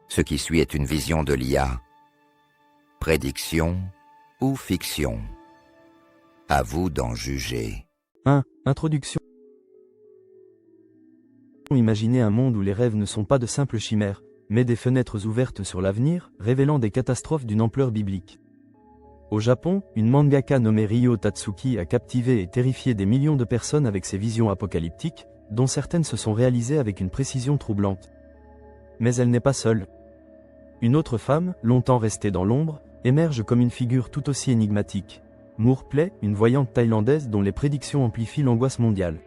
Ce qui suit est une vision de l'IA. Prédiction ou fiction? À vous d'en juger. 1. Introduction. Imaginez un monde où les rêves ne sont pas de simples chimères, mais des fenêtres ouvertes sur l'avenir, révélant des catastrophes d'une ampleur biblique. Au Japon, une mangaka nommée Ryo Tatsuki a captivé et terrifié des millions de personnes avec ses visions apocalyptiques, dont certaines se sont réalisées avec une précision troublante. Mais elle n'est pas seule. Une autre femme, longtemps restée dans l'ombre, émerge comme une figure tout aussi énigmatique. Moor Play, une voyante thaïlandaise dont les prédictions amplifient l'angoisse mondiale.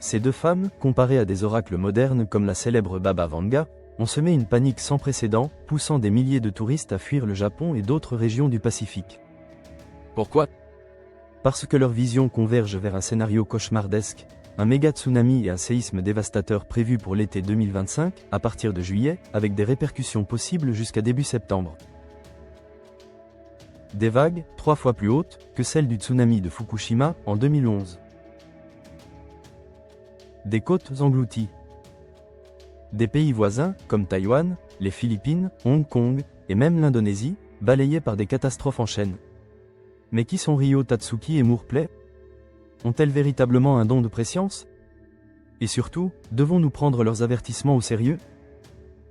Ces deux femmes, comparées à des oracles modernes comme la célèbre Baba Vanga, ont semé une panique sans précédent, poussant des milliers de touristes à fuir le Japon et d'autres régions du Pacifique. Pourquoi? Parce que leurs visions convergent vers un scénario cauchemardesque, un méga tsunami et un séisme dévastateur prévus pour l'été 2025, à partir de juillet, avec des répercussions possibles jusqu'à début septembre. Des vagues, 3 fois plus hautes que celles du tsunami de Fukushima en 2011. Des côtes englouties. Des pays voisins, comme Taïwan, les Philippines, Hong Kong, et même l'Indonésie, balayés par des catastrophes en chaîne. Mais qui sont Ryo Tatsuki et Moor Play? Ont-elles véritablement un don de préscience? Et surtout, devons-nous prendre leurs avertissements au sérieux?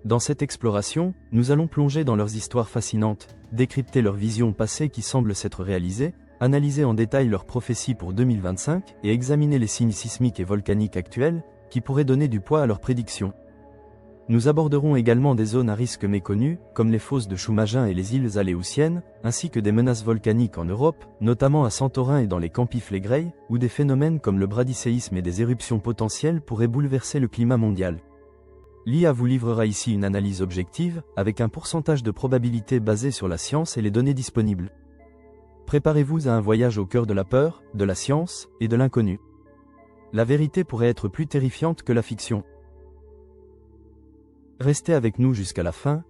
Dans cette exploration, nous allons plonger dans leurs histoires fascinantes, décrypter leurs visions passées qui semblent s'être réalisées, analyser en détail leurs prophéties pour 2025 et examiner les signes sismiques et volcaniques actuels qui pourraient donner du poids à leurs prédictions. Nous aborderons également des zones à risque méconnues, comme les fosses de Chumagin et les îles Aléoutiennes, ainsi que des menaces volcaniques en Europe, notamment à Santorin et dans les Campi Flegrei, où des phénomènes comme le bradicéisme et des éruptions potentielles pourraient bouleverser le climat mondial. L'IA vous livrera ici une analyse objective, avec un pourcentage de probabilité basé sur la science et les données disponibles. Préparez-vous à un voyage au cœur de la peur, de la science et de l'inconnu. La vérité pourrait être plus terrifiante que la fiction. Restez avec nous jusqu'à la fin,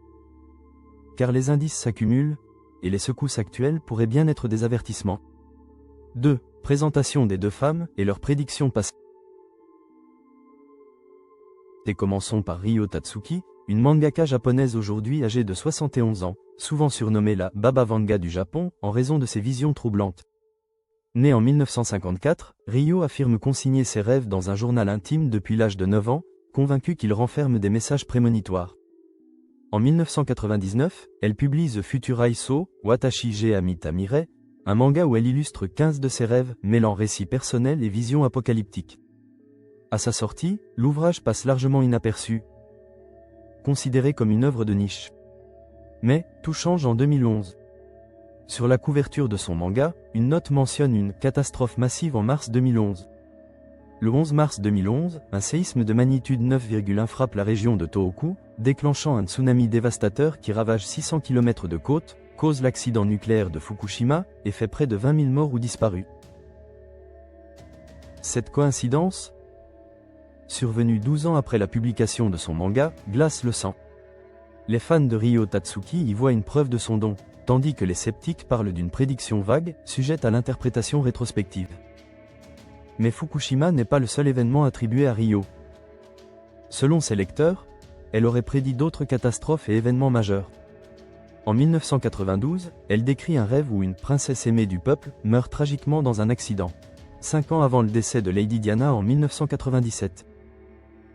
car les indices s'accumulent, et les secousses actuelles pourraient bien être des avertissements. 2. Présentation des deux femmes et leurs prédictions passées. Et commençons par Ryo Tatsuki, une mangaka japonaise aujourd'hui âgée de 71 ans, souvent surnommée la Baba Vanga du Japon en raison de ses visions troublantes. Née en 1954, Ryo affirme consigner ses rêves dans un journal intime depuis l'âge de 9 ans, convaincue qu'il renferme des messages prémonitoires. En 1999, elle publie The Futurai So, Watashi ge Amita Mirai, un manga où elle illustre 15 de ses rêves, mêlant récits personnels et visions apocalyptiques. À sa sortie, l'ouvrage passe largement inaperçu, considéré comme une œuvre de niche. Mais, tout change en 2011. Sur la couverture de son manga, une note mentionne une catastrophe massive en mars 2011. Le 11 mars 2011, un séisme de magnitude 9,1 frappe la région de Tohoku, déclenchant un tsunami dévastateur qui ravage 600 km de côte, cause l'accident nucléaire de Fukushima et fait près de 20 000 morts ou disparus. Cette coïncidence, survenue 12 ans après la publication de son manga, glace le sang. Les fans de Ryo Tatsuki y voient une preuve de son don, tandis que les sceptiques parlent d'une prédiction vague, sujette à l'interprétation rétrospective. Mais Fukushima n'est pas le seul événement attribué à Ryo. Selon ses lecteurs, elle aurait prédit d'autres catastrophes et événements majeurs. En 1992, elle décrit un rêve où une princesse aimée du peuple meurt tragiquement dans un accident. 5 ans avant le décès de Lady Diana en 1997.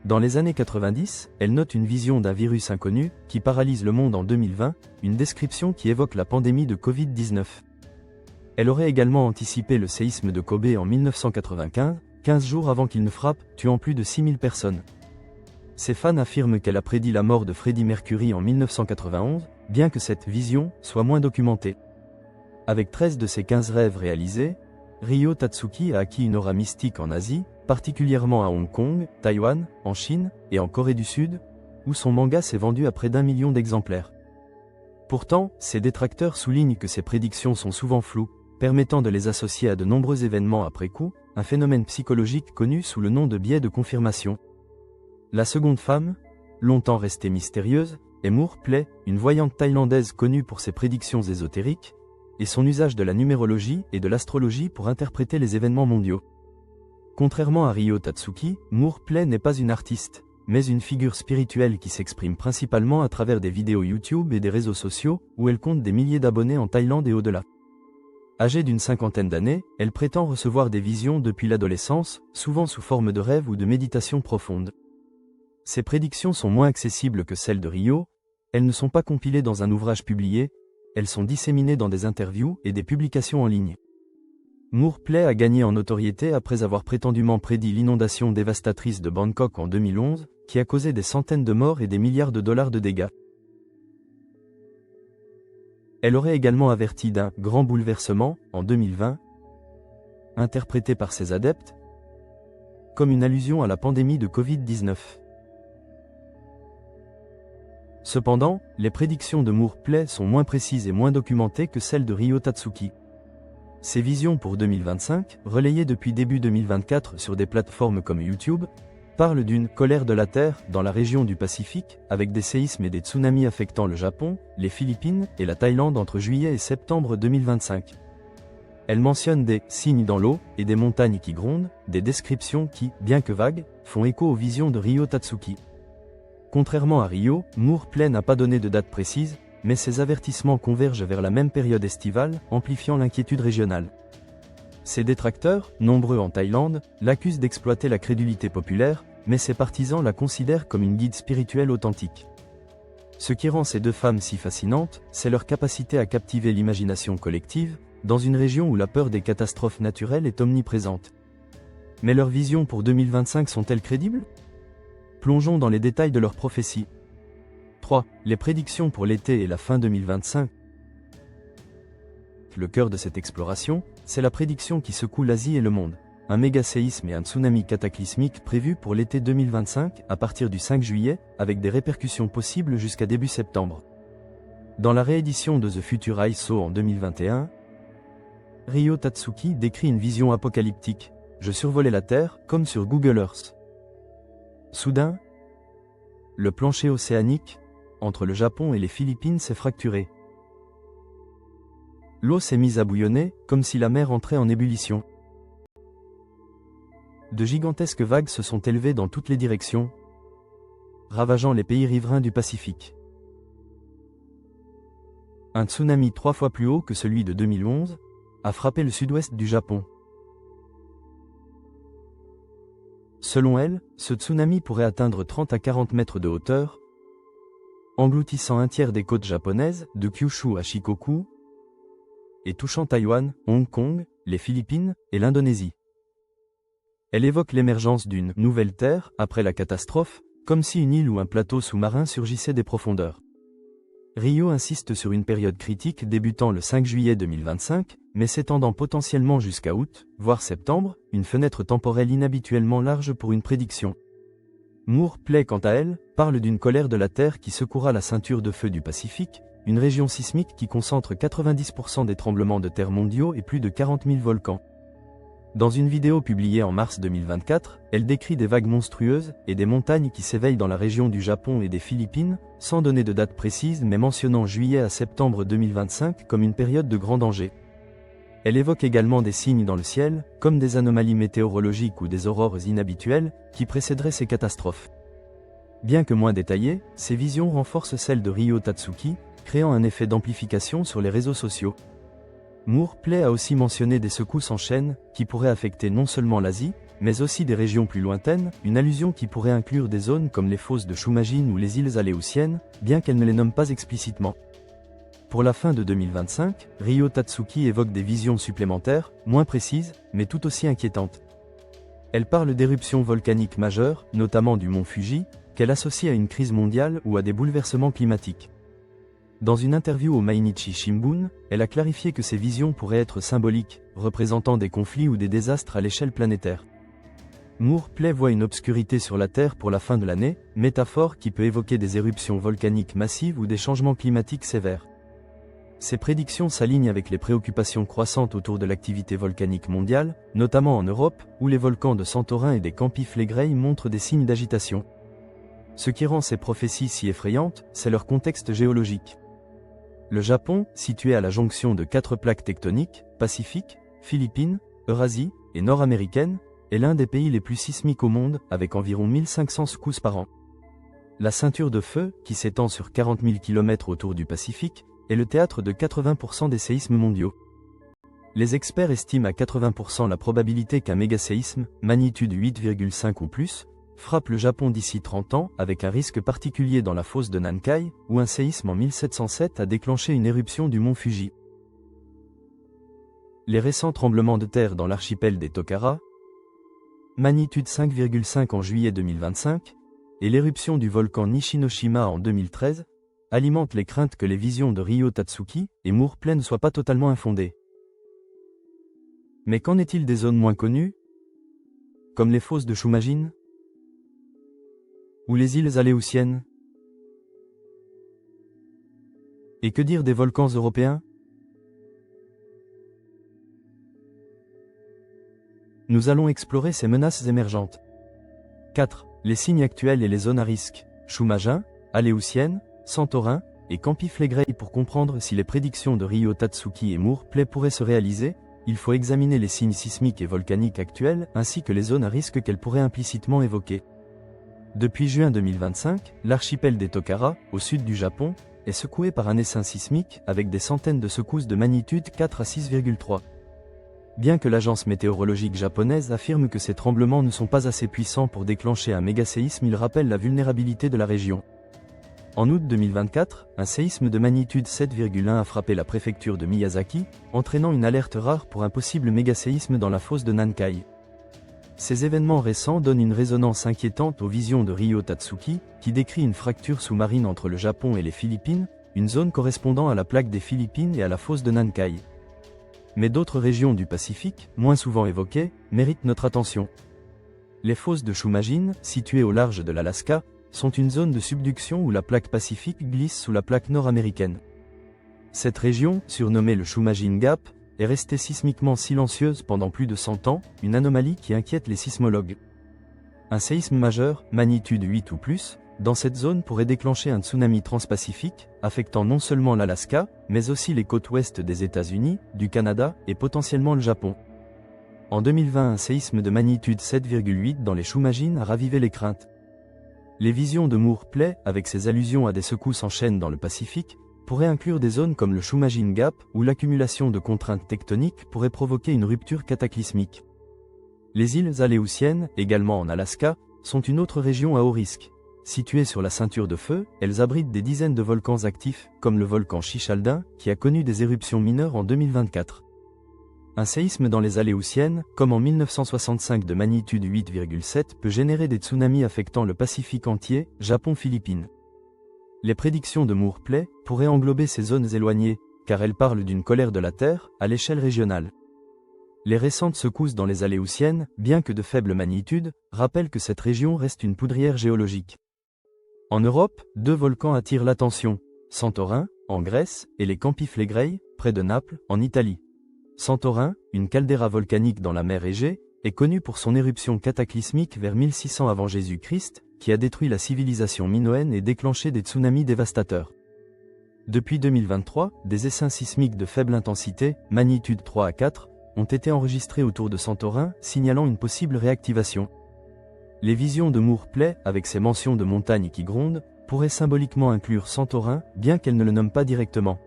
Dans les années 90, elle note une vision d'un virus inconnu qui paralyse le monde en 2020, une description qui évoque la pandémie de Covid-19. Elle aurait également anticipé le séisme de Kobe en 1995, 15 jours avant qu'il ne frappe, tuant plus de 6000 personnes. Ses fans affirment qu'elle a prédit la mort de Freddie Mercury en 1991, bien que cette vision soit moins documentée. Avec 13 de ses 15 rêves réalisés, Ryo Tatsuki a acquis une aura mystique en Asie, particulièrement à Hong Kong, Taïwan, en Chine et en Corée du Sud, où son manga s'est vendu à près d'1 million d'exemplaires. Pourtant, ses détracteurs soulignent que ses prédictions sont souvent floues, permettant de les associer à de nombreux événements après coup, un phénomène psychologique connu sous le nom de biais de confirmation. La seconde femme, longtemps restée mystérieuse, est Moor Play, une voyante thaïlandaise connue pour ses prédictions ésotériques, et son usage de la numérologie et de l'astrologie pour interpréter les événements mondiaux. Contrairement à Ryo Tatsuki, Moor Play n'est pas une artiste, mais une figure spirituelle qui s'exprime principalement à travers des vidéos YouTube et des réseaux sociaux, où elle compte des milliers d'abonnés en Thaïlande et au-delà. Âgée d'une cinquantaine d'années, elle prétend recevoir des visions depuis l'adolescence, souvent sous forme de rêves ou de méditation profonde. Ses prédictions sont moins accessibles que celles de Rio, elles ne sont pas compilées dans un ouvrage publié, elles sont disséminées dans des interviews et des publications en ligne. Moore Play a gagné en notoriété après avoir prétendument prédit l'inondation dévastatrice de Bangkok en 2011, qui a causé des centaines de morts et des milliards de dollars de dégâts. Elle aurait également averti d'un « grand bouleversement » en 2020, interprété par ses adeptes comme une allusion à la pandémie de Covid-19. Cependant, les prédictions de Moore Play sont moins précises et moins documentées que celles de Ryo Tatsuki. Ses visions pour 2025, relayées depuis début 2024 sur des plateformes comme YouTube, parlent d'une « colère de la Terre » dans la région du Pacifique, avec des séismes et des tsunamis affectant le Japon, les Philippines et la Thaïlande entre juillet et septembre 2025. Elle mentionne des « signes dans l'eau » et des montagnes qui grondent, des descriptions qui, bien que vagues, font écho aux visions de Ryo Tatsuki. Contrairement à Rio, Moore Play n'a pas donné de date précise, mais ses avertissements convergent vers la même période estivale, amplifiant l'inquiétude régionale. Ses détracteurs, nombreux en Thaïlande, l'accusent d'exploiter la crédulité populaire, mais ses partisans la considèrent comme une guide spirituelle authentique. Ce qui rend ces deux femmes si fascinantes, c'est leur capacité à captiver l'imagination collective, dans une région où la peur des catastrophes naturelles est omniprésente. Mais leurs visions pour 2025 sont-elles crédibles ? Plongeons dans les détails de leurs prophéties. 3. Les prédictions pour l'été et la fin 2025. Le cœur de cette exploration, c'est la prédiction qui secoue l'Asie et le monde. Un méga-séisme et un tsunami cataclysmique prévus pour l'été 2025 à partir du 5 juillet, avec des répercussions possibles jusqu'à début septembre. Dans la réédition de The Future ISO en 2021, Ryo Tatsuki décrit une vision apocalyptique. Je survolais la Terre, comme sur Google Earth. Soudain, le plancher océanique, entre le Japon et les Philippines s'est fracturé. L'eau s'est mise à bouillonner, comme si la mer entrait en ébullition. De gigantesques vagues se sont élevées dans toutes les directions, ravageant les pays riverains du Pacifique. Un tsunami 3 fois plus haut que celui de 2011 a frappé le sud-ouest du Japon. Selon elle, ce tsunami pourrait atteindre 30 à 40 mètres de hauteur, engloutissant un tiers des côtes japonaises, de Kyushu à Shikoku, et touchant Taïwan, Hong Kong, les Philippines et l'Indonésie. Elle évoque l'émergence d'une « nouvelle Terre » après la catastrophe, comme si une île ou un plateau sous-marin surgissait des profondeurs. Rio insiste sur une période critique débutant le 5 juillet 2025, mais s'étendant potentiellement jusqu'à août, voire septembre, une fenêtre temporelle inhabituellement large pour une prédiction. Moore Play, quant à elle, parle d'une colère de la Terre qui secouera la ceinture de feu du Pacifique, une région sismique qui concentre 90% des tremblements de terre mondiaux et plus de 40 000 volcans. Dans une vidéo publiée en mars 2024, elle décrit des vagues monstrueuses et des montagnes qui s'éveillent dans la région du Japon et des Philippines, sans donner de date précise mais mentionnant juillet à septembre 2025 comme une période de grand danger. Elle évoque également des signes dans le ciel, comme des anomalies météorologiques ou des aurores inhabituelles, qui précéderaient ces catastrophes. Bien que moins détaillées, ces visions renforcent celles de Ryo Tatsuki, créant un effet d'amplification sur les réseaux sociaux. Moore Play a aussi mentionné des secousses en chaîne, qui pourraient affecter non seulement l'Asie, mais aussi des régions plus lointaines, une allusion qui pourrait inclure des zones comme les fosses de Shumajin ou les îles Aléoutiennes, bien qu'elle ne les nomme pas explicitement. Pour la fin de 2025, Ryo Tatsuki évoque des visions supplémentaires, moins précises, mais tout aussi inquiétantes. Elle parle d'éruptions volcaniques majeures, notamment du mont Fuji, qu'elle associe à une crise mondiale ou à des bouleversements climatiques. Dans une interview au Mainichi Shimbun, elle a clarifié que ces visions pourraient être symboliques, représentant des conflits ou des désastres à l'échelle planétaire. Moore Play voit une obscurité sur la Terre pour la fin de l'année, métaphore qui peut évoquer des éruptions volcaniques massives ou des changements climatiques sévères. Ces prédictions s'alignent avec les préoccupations croissantes autour de l'activité volcanique mondiale, notamment en Europe, où les volcans de Santorin et des Campi Flegrei montrent des signes d'agitation. Ce qui rend ces prophéties si effrayantes, c'est leur contexte géologique. Le Japon, situé à la jonction de 4 plaques tectoniques, Pacifique, Philippines, Eurasie et nord-américaine, est l'un des pays les plus sismiques au monde, avec environ 1500 secousses par an. La ceinture de feu, qui s'étend sur 40 000 km autour du Pacifique, est le théâtre de 80% des séismes mondiaux. Les experts estiment à 80% la probabilité qu'un mégaséisme, magnitude 8,5 ou plus, frappe le Japon d'ici 30 ans, avec un risque particulier dans la fosse de Nankai, où un séisme en 1707 a déclenché une éruption du mont Fuji. Les récents tremblements de terre dans l'archipel des Tokara, magnitude 5,5 en juillet 2025, et l'éruption du volcan Nishinoshima en 2013, alimentent les craintes que les visions de Ryo Tatsuki et Moore Play ne soient pas totalement infondées. Mais qu'en est-il des zones moins connues, comme les fosses de Shumajin ou les îles Aléoutiennes? Et que dire des volcans européens? Nous allons explorer ces menaces émergentes. 4. Les signes actuels et les zones à risque. Shumajin, Aléoutiennes, Santorin et Campi Flegrei. Pour comprendre si les prédictions de Ryo Tatsuki et Moore Play pourraient se réaliser, il faut examiner les signes sismiques et volcaniques actuels ainsi que les zones à risque qu'elles pourraient implicitement évoquer. Depuis juin 2025, l'archipel des Tokara, au sud du Japon, est secoué par un essaim sismique avec des centaines de secousses de magnitude 4 à 6,3. Bien que l'agence météorologique japonaise affirme que ces tremblements ne sont pas assez puissants pour déclencher un mégaséisme, ils rappellent la vulnérabilité de la région. En août 2024, un séisme de magnitude 7,1 a frappé la préfecture de Miyazaki, entraînant une alerte rare pour un possible mégaséisme dans la fosse de Nankai. Ces événements récents donnent une résonance inquiétante aux visions de Ryo Tatsuki, qui décrit une fracture sous-marine entre le Japon et les Philippines, une zone correspondant à la plaque des Philippines et à la fosse de Nankai. Mais d'autres régions du Pacifique, moins souvent évoquées, méritent notre attention. Les fosses de Shumajin, situées au large de l'Alaska, sont une zone de subduction où la plaque pacifique glisse sous la plaque nord-américaine. Cette région, surnommée le Shumajin Gap, est restée sismiquement silencieuse pendant plus de 100 ans, une anomalie qui inquiète les sismologues. Un séisme majeur, magnitude 8 ou plus, dans cette zone pourrait déclencher un tsunami transpacifique, affectant non seulement l'Alaska, mais aussi les côtes ouest des États-Unis, du Canada et potentiellement le Japon. En 2020, un séisme de magnitude 7,8 dans les Shumajin a ravivé les craintes. Les visions de Moore Play, avec ses allusions à des secousses en chaîne dans le Pacifique, pourraient inclure des zones comme le Shumajin Gap, où l'accumulation de contraintes tectoniques pourrait provoquer une rupture cataclysmique. Les îles Aléoutiennes, également en Alaska, sont une autre région à haut risque. Situées sur la ceinture de feu, elles abritent des dizaines de volcans actifs, comme le volcan Chichaldin, qui a connu des éruptions mineures en 2024. Un séisme dans les Aléoutiennes, comme en 1965 de magnitude 8,7, peut générer des tsunamis affectant le Pacifique entier, Japon-Philippines. Les prédictions de Moore Play pourraient englober ces zones éloignées, car elles parlent d'une colère de la Terre, à l'échelle régionale. Les récentes secousses dans les Aléoutiennes, bien que de faible magnitude, rappellent que cette région reste une poudrière géologique. En Europe, 2 volcans attirent l'attention, Santorin, en Grèce, et les Campi Flegrei, près de Naples, en Italie. Santorin, une caldeira volcanique dans la mer Égée, est connue pour son éruption cataclysmique vers 1600 avant Jésus-Christ, qui a détruit la civilisation minoenne et déclenché des tsunamis dévastateurs. Depuis 2023, des essaims sismiques de faible intensité, magnitude 3 à 4, ont été enregistrés autour de Santorin, signalant une possible réactivation. Les visions de Moore Play, avec ses mentions de montagnes qui grondent, pourraient symboliquement inclure Santorin, bien qu'elle ne le nomme pas directement.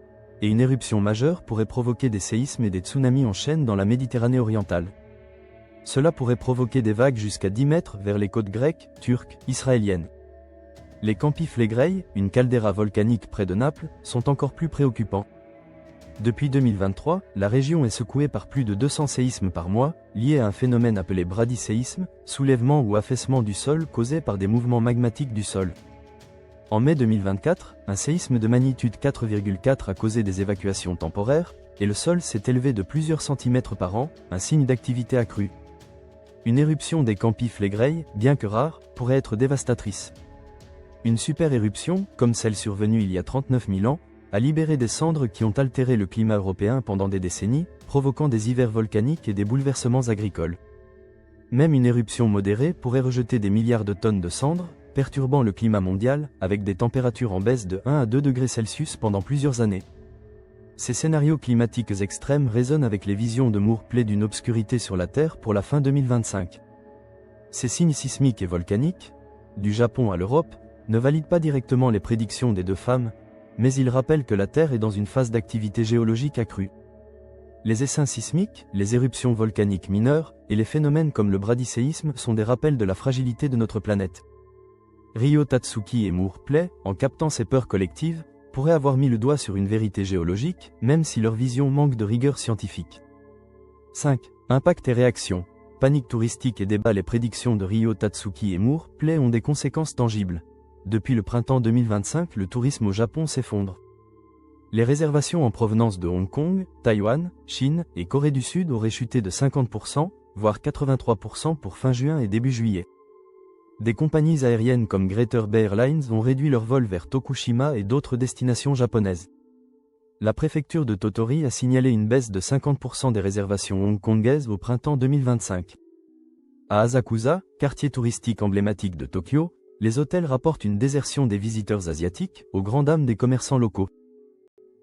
Et une éruption majeure pourrait provoquer des séismes et des tsunamis en chaîne dans la Méditerranée orientale. Cela pourrait provoquer des vagues jusqu'à 10 mètres vers les côtes grecques, turques, israéliennes. Les Campi Flegrei, une caldeira volcanique près de Naples, sont encore plus préoccupants. Depuis 2023, la région est secouée par plus de 200 séismes par mois, liés à un phénomène appelé bradyséisme, soulèvement ou affaissement du sol causé par des mouvements magmatiques du sol. En mai 2024, un séisme de magnitude 4,4 a causé des évacuations temporaires, et le sol s'est élevé de plusieurs centimètres par an, un signe d'activité accrue. Une éruption des Campi Flegrei, bien que rare, pourrait être dévastatrice. Une super éruption, comme celle survenue il y a 39 000 ans, a libéré des cendres qui ont altéré le climat européen pendant des décennies, provoquant des hivers volcaniques et des bouleversements agricoles. Même une éruption modérée pourrait rejeter des milliards de tonnes de cendres, perturbant le climat mondial, avec des températures en baisse de 1 à 2 degrés Celsius pendant plusieurs années. Ces scénarios climatiques extrêmes résonnent avec les visions de Moore Play d'une obscurité sur la Terre pour la fin 2025. Ces signes sismiques et volcaniques, du Japon à l'Europe, ne valide pas directement les prédictions des deux femmes, mais il rappelle que la Terre est dans une phase d'activité géologique accrue. Les essaims sismiques, les éruptions volcaniques mineures, et les phénomènes comme le bradyséisme sont des rappels de la fragilité de notre planète. Ryo Tatsuki et Moore Play, en captant ces peurs collectives, pourraient avoir mis le doigt sur une vérité géologique, même si leur vision manque de rigueur scientifique. 5. Impact et réaction. Panique touristique et débat. Les prédictions de Ryo Tatsuki et Moore Play ont des conséquences tangibles. Depuis le printemps 2025, le tourisme au Japon s'effondre. Les réservations en provenance de Hong Kong, Taïwan, Chine et Corée du Sud auraient chuté de 50%, voire 83% pour fin juin et début juillet. Des compagnies aériennes comme Greater Bay Airlines ont réduit leurs vols vers Tokushima et d'autres destinations japonaises. La préfecture de Tottori a signalé une baisse de 50% des réservations hongkongaises au printemps 2025. À Asakusa, quartier touristique emblématique de Tokyo, les hôtels rapportent une désertion des visiteurs asiatiques, aux grandes dames des commerçants locaux.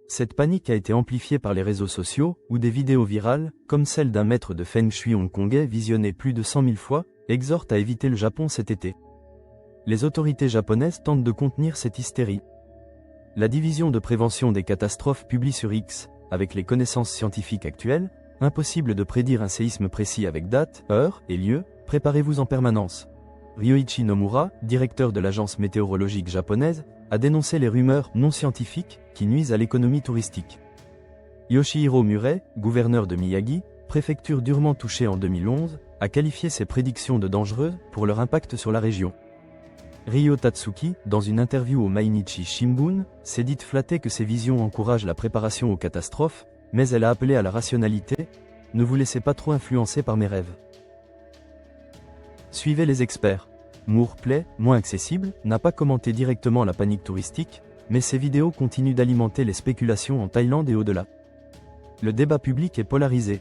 Cette panique a été amplifiée par les réseaux sociaux, où des vidéos virales, comme celle d'un maître de Feng Shui hongkongais visionné plus de 100 000 fois, exhortent à éviter le Japon cet été. Les autorités japonaises tentent de contenir cette hystérie. La division de prévention des catastrophes publie sur X, avec les connaissances scientifiques actuelles, impossible de prédire un séisme précis avec date, heure et lieu, préparez-vous en permanence. Ryoichi Nomura, directeur de l'agence météorologique japonaise, a dénoncé les rumeurs non scientifiques qui nuisent à l'économie touristique. Yoshihiro Murray, gouverneur de Miyagi, préfecture durement touchée en 2011, a qualifié ces prédictions de dangereuses pour leur impact sur la région. Ryo Tatsuki, dans une interview au Mainichi Shimbun, s'est dite flattée que ces visions encouragent la préparation aux catastrophes, mais elle a appelé à la rationalité. Ne vous laissez pas trop influencer par mes rêves. Suivez les experts. Moore Play, moins accessible, n'a pas commenté directement la panique touristique, mais ses vidéos continuent d'alimenter les spéculations en Thaïlande et au-delà. Le débat public est polarisé.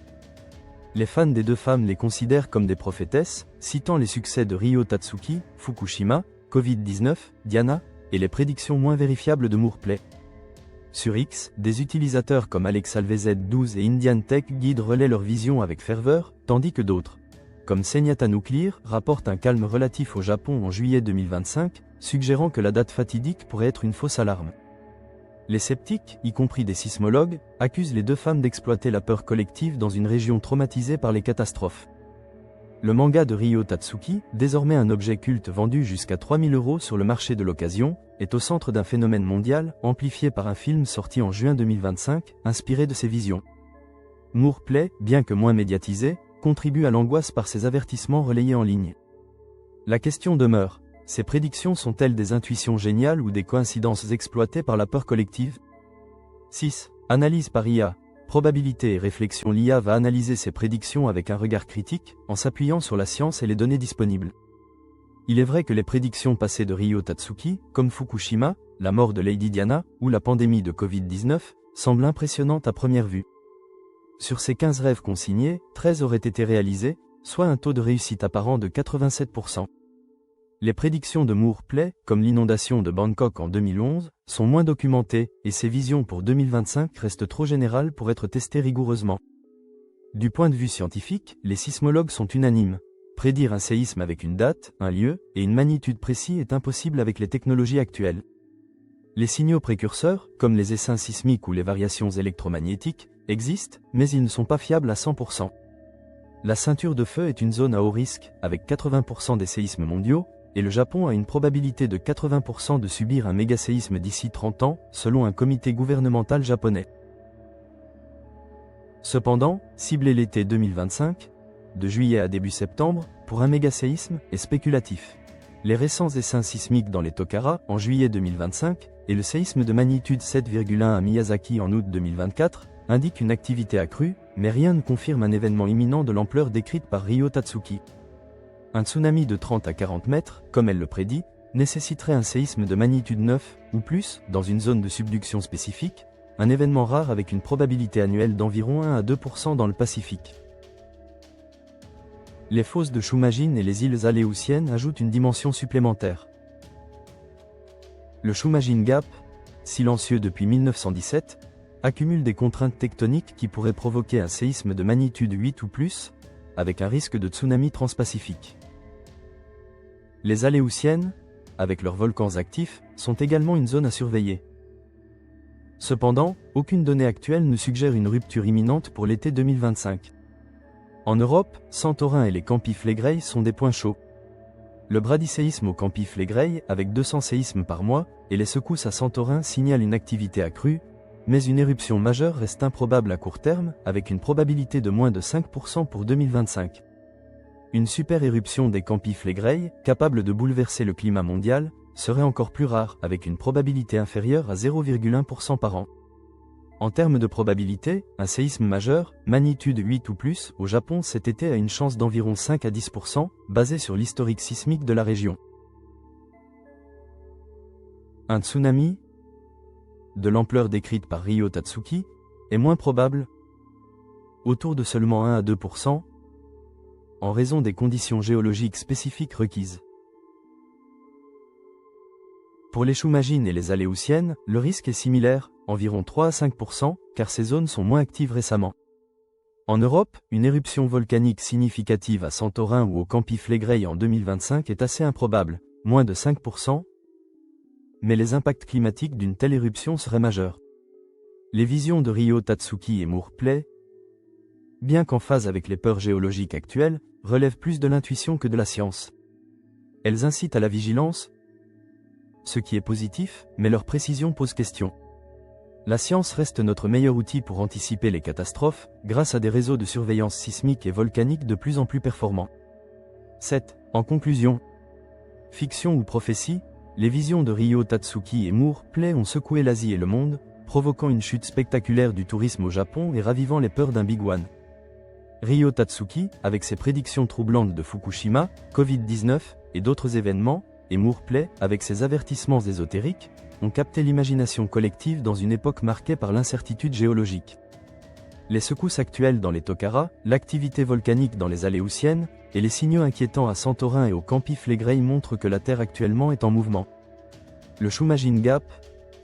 Les fans des deux femmes les considèrent comme des prophétesses, citant les succès de Ryo Tatsuki, Fukushima, Covid-19, Diana, et les prédictions moins vérifiables de Moore Play. Sur X, des utilisateurs comme AlexAlvez12 et Indian Tech Guide relaient leur vision avec ferveur, tandis que d'autres, comme Senyata Nuclear, rapportent un calme relatif au Japon en juillet 2025, suggérant que la date fatidique pourrait être une fausse alarme. Les sceptiques, y compris des sismologues, accusent les deux femmes d'exploiter la peur collective dans une région traumatisée par les catastrophes. Le manga de Ryo Tatsuki, désormais un objet culte vendu jusqu'à 3 000 € sur le marché de l'occasion, est au centre d'un phénomène mondial, amplifié par un film sorti en juin 2025, inspiré de ses visions. Moore Play, bien que moins médiatisé, contribue à l'angoisse par ses avertissements relayés en ligne. La question demeure, ces prédictions sont-elles des intuitions géniales ou des coïncidences exploitées par la peur collective? 6. Analyse par IA. Probabilité et réflexion. L'IA va analyser ces prédictions avec un regard critique, en s'appuyant sur la science et les données disponibles. Il est vrai que les prédictions passées de Ryo Tatsuki, comme Fukushima, la mort de Lady Diana, ou la pandémie de Covid-19, semblent impressionnantes à première vue. Sur ces 15 rêves consignés, 13 auraient été réalisés, soit un taux de réussite apparent de 87%. Les prédictions de Moore Play, comme l'inondation de Bangkok en 2011, sont moins documentées, et ces visions pour 2025 restent trop générales pour être testées rigoureusement. Du point de vue scientifique, les sismologues sont unanimes. Prédire un séisme avec une date, un lieu, et une magnitude précise est impossible avec les technologies actuelles. Les signaux précurseurs, comme les essaims sismiques ou les variations électromagnétiques, existent, mais ils ne sont pas fiables à 100%. La ceinture de feu est une zone à haut risque, avec 80% des séismes mondiaux, et le Japon a une probabilité de 80% de subir un mégaséisme d'ici 30 ans, selon un comité gouvernemental japonais. Cependant, cibler l'été 2025, de juillet à début septembre, pour un mégaséisme, est spéculatif. Les récents essaims sismiques dans les Tokara, en juillet 2025, et le séisme de magnitude 7,1 à Miyazaki en août 2024, indiquent une activité accrue, mais rien ne confirme un événement imminent de l'ampleur décrite par Ryo Tatsuki. Un tsunami de 30 à 40 mètres, comme elle le prédit, nécessiterait un séisme de magnitude 9, ou plus, dans une zone de subduction spécifique, un événement rare avec une probabilité annuelle d'environ 1 à 2% dans le Pacifique. Les fosses de Shumajin et les îles Aléoutiennes ajoutent une dimension supplémentaire. Le Shumajin Gap, silencieux depuis 1917, accumule des contraintes tectoniques qui pourraient provoquer un séisme de magnitude 8 ou plus, avec un risque de tsunami transpacifique. Les Aléoutiennes, avec leurs volcans actifs, sont également une zone à surveiller. Cependant, aucune donnée actuelle ne suggère une rupture imminente pour l'été 2025. En Europe, Santorin et les Campi Flegrei sont des points chauds. Le bradyséisme au Campi Flegrei, avec 200 séismes par mois, et les secousses à Santorin signalent une activité accrue, mais une éruption majeure reste improbable à court terme, avec une probabilité de moins de 5% pour 2025. Une super éruption des Campi Flegrei, capable de bouleverser le climat mondial, serait encore plus rare, avec une probabilité inférieure à 0,1% par an. En termes de probabilité, un séisme majeur, magnitude 8 ou plus, au Japon cet été a une chance d'environ 5 à 10%, basée sur l'historique sismique de la région. Un tsunami, de l'ampleur décrite par Ryo Tatsuki, est moins probable, autour de seulement 1 à 2%, en raison des conditions géologiques spécifiques requises. Pour les Shumajin et les Aléoutiennes, le risque est similaire, environ 3 à 5%, car ces zones sont moins actives récemment. En Europe, une éruption volcanique significative à Santorin ou au Campi Flegrei en 2025 est assez improbable, moins de 5%, mais les impacts climatiques d'une telle éruption seraient majeurs. Les visions de Ryo Tatsuki et Moore Play, bien qu'en phase avec les peurs géologiques actuelles, relèvent plus de l'intuition que de la science. Elles incitent à la vigilance, ce qui est positif, mais leur précision pose question. La science reste notre meilleur outil pour anticiper les catastrophes, grâce à des réseaux de surveillance sismique et volcanique de plus en plus performants. 7. En conclusion, fiction ou prophétie, les visions de Ryo Tatsuki et Moore Play ont secoué l'Asie et le monde, provoquant une chute spectaculaire du tourisme au Japon et ravivant les peurs d'un Big One. Ryo Tatsuki, avec ses prédictions troublantes de Fukushima, Covid-19 et d'autres événements, et Moore Play, avec ses avertissements ésotériques, ont capté l'imagination collective dans une époque marquée par l'incertitude géologique. Les secousses actuelles dans les Tokara, l'activité volcanique dans les Aléoutiennes, et les signaux inquiétants à Santorin et au Campi Flegrei montrent que la Terre actuellement est en mouvement. Le Shumajin Gap,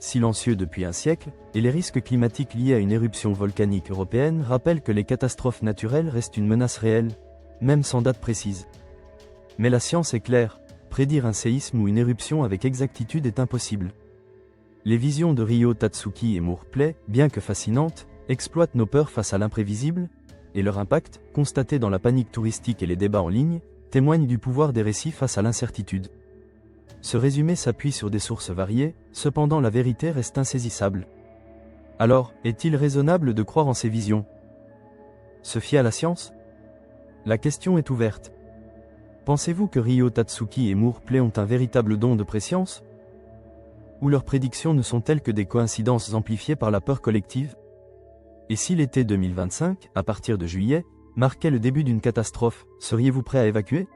silencieux depuis un siècle, et les risques climatiques liés à une éruption volcanique européenne rappellent que les catastrophes naturelles restent une menace réelle, même sans date précise. Mais la science est claire, prédire un séisme ou une éruption avec exactitude est impossible. Les visions de Ryo Tatsuki et Moore Play, bien que fascinantes, exploitent nos peurs face à l'imprévisible, et leur impact, constaté dans la panique touristique et les débats en ligne, témoigne du pouvoir des récits face à l'incertitude. Ce résumé s'appuie sur des sources variées, cependant la vérité reste insaisissable. Alors, est-il raisonnable de croire en ces visions? Se fier à la science? La question est ouverte. Pensez-vous que Ryo Tatsuki et Moore Play ont un véritable don de préscience? Ou leurs prédictions ne sont-elles que des coïncidences amplifiées par la peur collective? Et si l'été 2025, à partir de juillet, marquait le début d'une catastrophe, seriez-vous prêt à évacuer?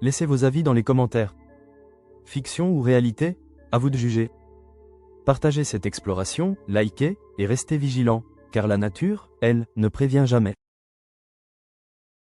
Laissez vos avis dans les commentaires. Fiction ou réalité? À vous de juger. Partagez cette exploration, likez, et restez vigilants, car la nature, elle, ne prévient jamais.